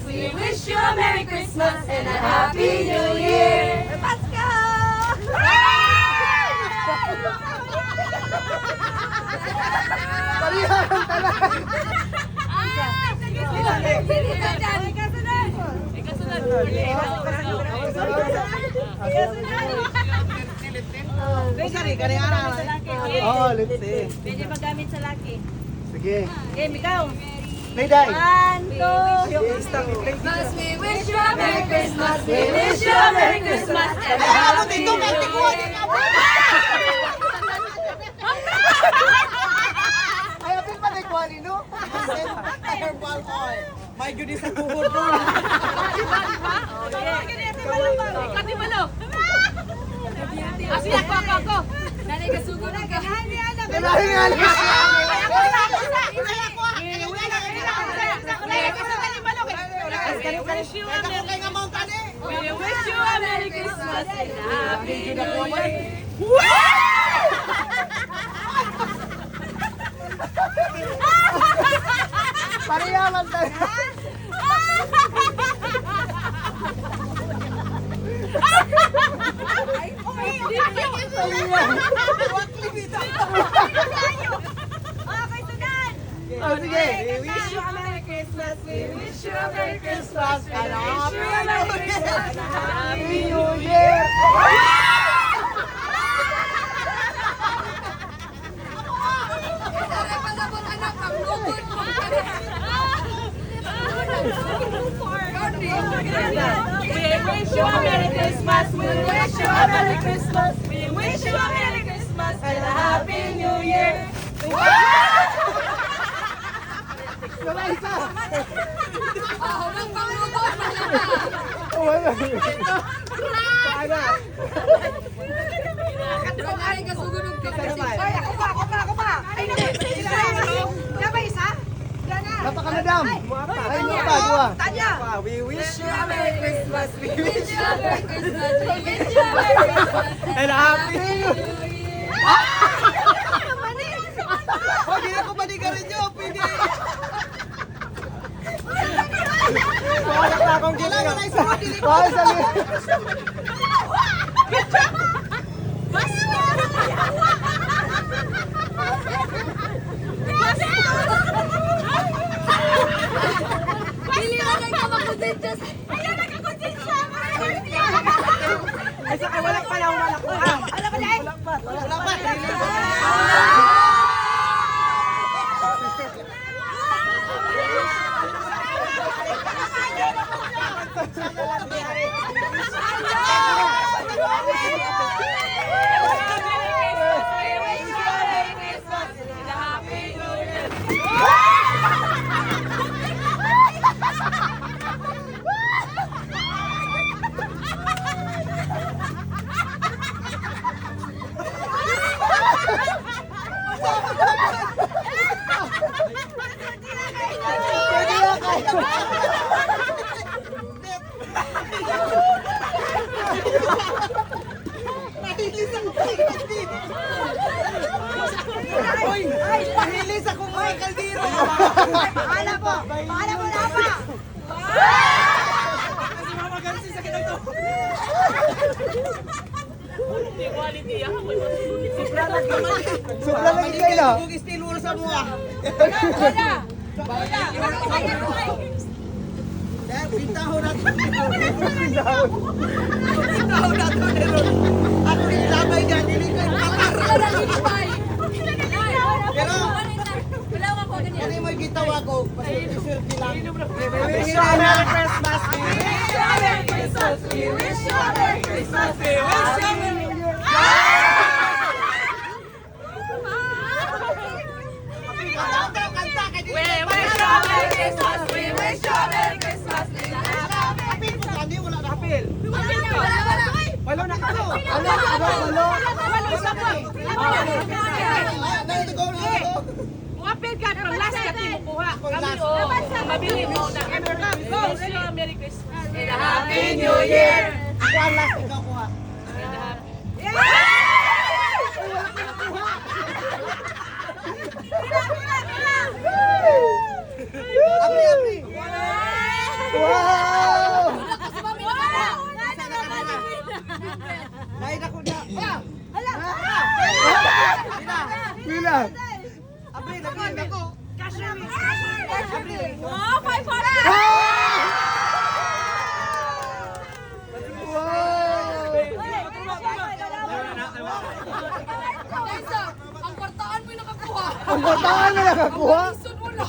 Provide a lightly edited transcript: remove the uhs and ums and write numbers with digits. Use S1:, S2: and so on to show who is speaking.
S1: Christmas. We wish you a Merry Christmas and a Happy New Year. Let's go!
S2: Oh, let's see.
S1: Pwede magamit sa laki.
S2: Sige.
S1: Game, ikaw.
S2: Play die.
S1: 1, 2, Christmas, we wish you a Merry Christmas. We wish you a Merry Christmas and a Happy New Year.
S2: Ay, apil pa na kwali, no? Herbal oil. My goodness, ang buhod mo.
S1: Kati malo. Asi ako. Nanay kasugo na ka.
S2: Kailangan nga lang.
S1: We wish you a Merry Christmas and a Happy New Year.
S2: Pariyaman tayo. Oh, sige.
S1: We wish you a Merry Christmas. We wish you a Merry Christmas and a
S2: Happy New Year!
S1: We wish you a Merry Christmas. We wish you a Merry Christmas. We wish you a Merry Christmas and a Happy New Year.
S2: Wala isa.
S1: Oh,
S2: Wala. Napakanadam. Ay, mo pa, duwa. We wish you a Merry Christmas. We wish you a Merry Christmas. We wish you a Merry Christmas and a Happy New Year. Oh, di na ko panigarin nyo. Pwede. Wala na akong gila. Wala na isa. Wala na ay sa wala pa lang wala ko. Wala pa. Pahilis akong mga kaldero. Pahala po na pa. Kasi mamagansi sa kinagto. Sobra lagi kayo. Kung estilo sa mga. Pintaho natin. Ako nilabay dyan. Pero, ano yung may gitawa ko? Pasilpi lang. We wish you a Merry Christmas. We wish you a Merry Christmas. We wish you a Merry Christmas. We wish you a Merry Christmas. We wish you a Merry Christmas. Wala na ka. Wala. Isa po.
S1: Muapil ka from last ka tinukuha. Kami o mabili mo na wish you a Merry Christmas and a Happy New Year.
S2: One last ikaw kuha. Abri. Wow! Nain ako na.
S1: Hala!
S3: Pila.
S2: Abri, naging ako.
S1: Wow, 500!
S4: Guys, ang kwartaan mo yung nakakuha.
S3: Ang bataan na nakakuha.
S4: Isun mo lang.